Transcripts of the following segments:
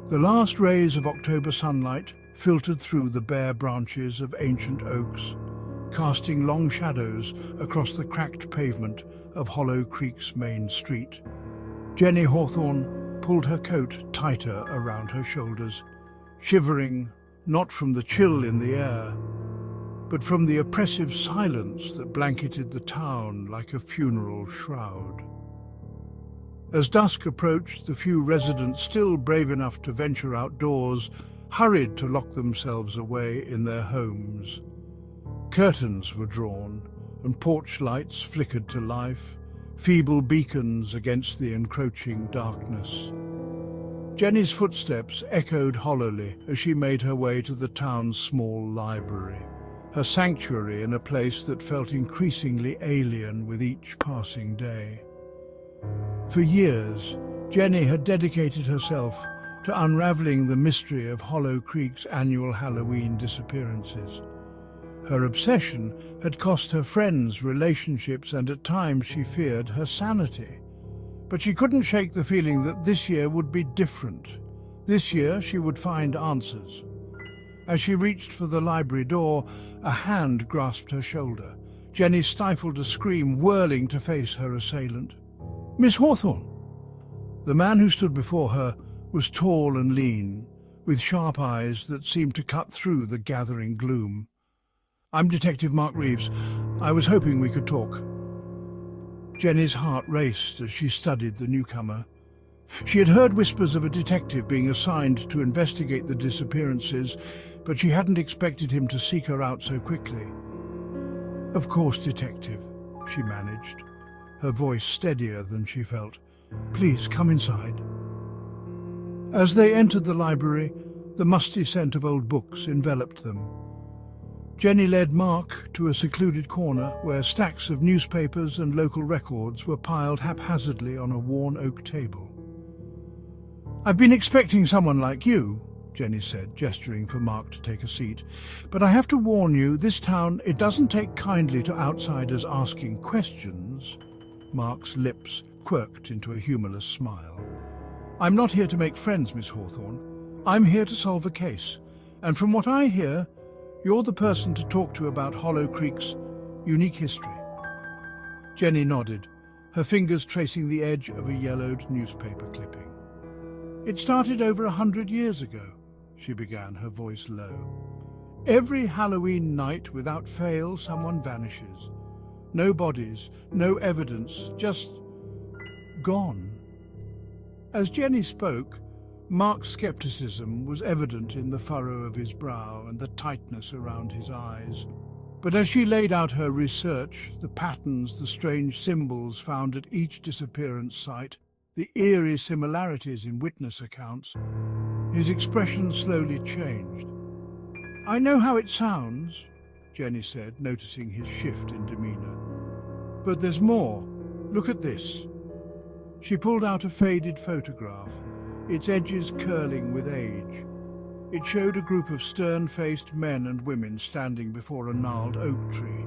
The last rays of October sunlight filtered through the bare branches of ancient oaks, casting long shadows across the cracked pavement of Hollow Creek's main street. Jenny Hawthorne pulled her coat tighter around her shoulders, shivering not from the chill in the air, but from the oppressive silence that blanketed the town like a funeral shroud. As dusk approached, the few residents still brave enough to venture outdoors hurried to lock themselves away in their homes. Curtains were drawn, and porch lights flickered to life, feeble beacons against the encroaching darkness. Jenny's footsteps echoed hollowly as she made her way to the town's small library, her sanctuary in a place that felt increasingly alien with each passing day. For years, Jenny had dedicated herself to unraveling the mystery of Hollow Creek's annual Halloween disappearances. Her obsession had cost her friends, relationships, and at times she feared her sanity. But she couldn't shake the feeling that this year would be different. This year she would find answers. As she reached for the library door, a hand grasped her shoulder. Jenny stifled a scream, whirling to face her assailant. "Miss Hawthorne!" The man who stood before her was tall and lean, with sharp eyes that seemed to cut through the gathering gloom. "I'm Detective Mark Reeves. I was hoping we could talk." Jenny's heart raced as she studied the newcomer. She had heard whispers of a detective being assigned to investigate the disappearances, but she hadn't expected him to seek her out so quickly. "Of course, Detective," she managed, her voice steadier than she felt. "Please come inside." As they entered the library, the musty scent of old books enveloped them. Jenny led Mark to a secluded corner where stacks of newspapers and local records were piled haphazardly on a worn oak table. "I've been expecting someone like you," Jenny said, gesturing for Mark to take a seat. "But I have to warn you, this town, it doesn't take kindly to outsiders asking questions." Mark's lips quirked into a humorless smile. "I'm not here to make friends, Miss Hawthorne. I'm here to solve a case. And from what I hear, you're the person to talk to about Hollow Creek's unique history." Jenny nodded, her fingers tracing the edge of a yellowed newspaper clipping. "It started over 100 years ago," she began, her voice low. "Every Halloween night, without fail, someone vanishes. No bodies, no evidence, just gone." As Jenny spoke, Mark's skepticism was evident in the furrow of his brow and the tightness around his eyes. But as she laid out her research, the patterns, the strange symbols found at each disappearance site, the eerie similarities in witness accounts, his expression slowly changed. "I know how it sounds," Jenny said, noticing his shift in demeanor. "But there's more. Look at this." She pulled out a faded photograph, its edges curling with age. It showed a group of stern-faced men and women standing before a gnarled oak tree.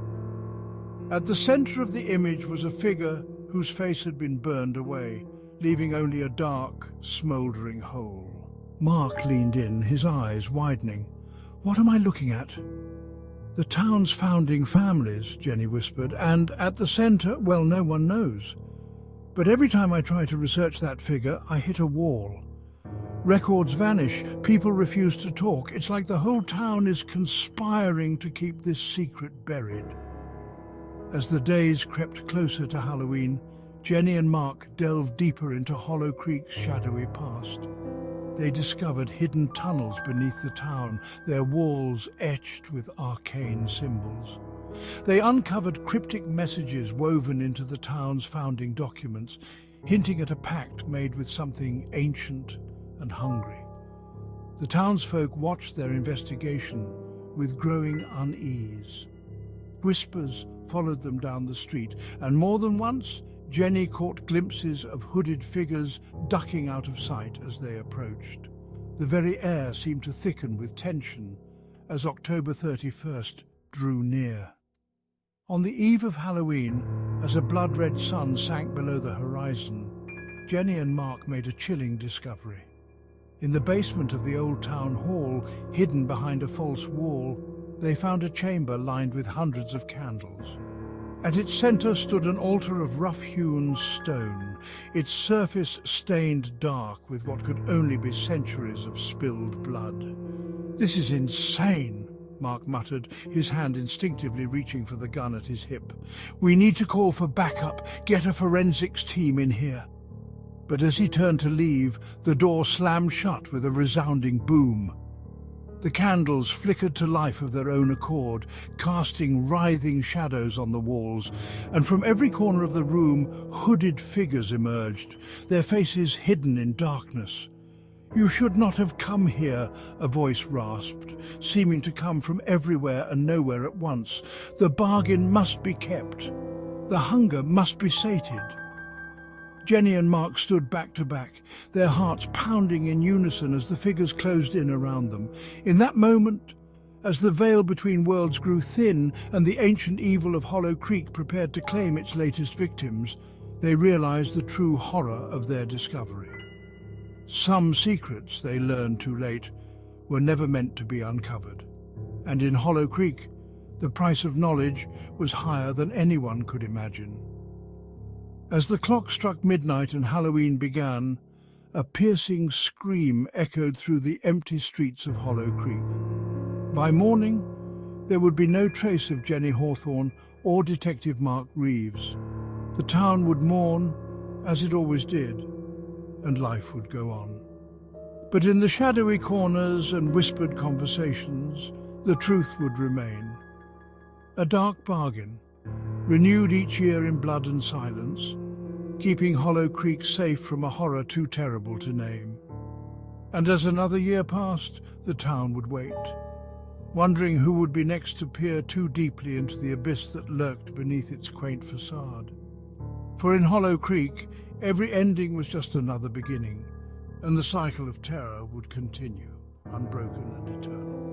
At the center of the image was a figure whose face had been burned away, leaving only a dark, smoldering hole. Mark leaned in, his eyes widening. "What am I looking at?" "The town's founding families," Jenny whispered, "and at the center, well, no one knows. But every time I try to research that figure, I hit a wall. Records vanish, people refuse to talk. It's like the whole town is conspiring to keep this secret buried." As the days crept closer to Halloween, Jenny and Mark delved deeper into Hollow Creek's shadowy past. They discovered hidden tunnels beneath the town, their walls etched with arcane symbols. They uncovered cryptic messages woven into the town's founding documents, hinting at a pact made with something ancient and hungry. The townsfolk watched their investigation with growing unease. Whispers followed them down the street, and more than once, Jenny caught glimpses of hooded figures ducking out of sight as they approached. The very air seemed to thicken with tension as October 31st drew near. On the eve of Halloween, as a blood-red sun sank below the horizon, Jenny and Mark made a chilling discovery. In the basement of the old town hall, hidden behind a false wall, they found a chamber lined with hundreds of candles. At its center stood an altar of rough-hewn stone, its surface stained dark with what could only be centuries of spilled blood. "This is insane," Mark muttered, his hand instinctively reaching for the gun at his hip. "We need to call for backup, get a forensics team in here." But as he turned to leave, the door slammed shut with a resounding boom. The candles flickered to life of their own accord, casting writhing shadows on the walls, and from every corner of the room, hooded figures emerged, their faces hidden in darkness. "You should not have come here," a voice rasped, seeming to come from everywhere and nowhere at once. "The bargain must be kept. The hunger must be sated." Jenny and Mark stood back to back, their hearts pounding in unison as the figures closed in around them. In that moment, as the veil between worlds grew thin and the ancient evil of Hollow Creek prepared to claim its latest victims, they realized the true horror of their discovery. Some secrets, they learned too late, were never meant to be uncovered. And in Hollow Creek, the price of knowledge was higher than anyone could imagine. As the clock struck midnight and Halloween began, a piercing scream echoed through the empty streets of Hollow Creek. By morning, there would be no trace of Jenny Hawthorne or Detective Mark Reeves. The town would mourn, as it always did, and life would go on. But in the shadowy corners and whispered conversations, the truth would remain. A dark bargain, renewed each year in blood and silence, keeping Hollow Creek safe from a horror too terrible to name. And as another year passed, the town would wait, wondering who would be next to peer too deeply into the abyss that lurked beneath its quaint facade. For in Hollow Creek, every ending was just another beginning, and the cycle of terror would continue, unbroken and eternal.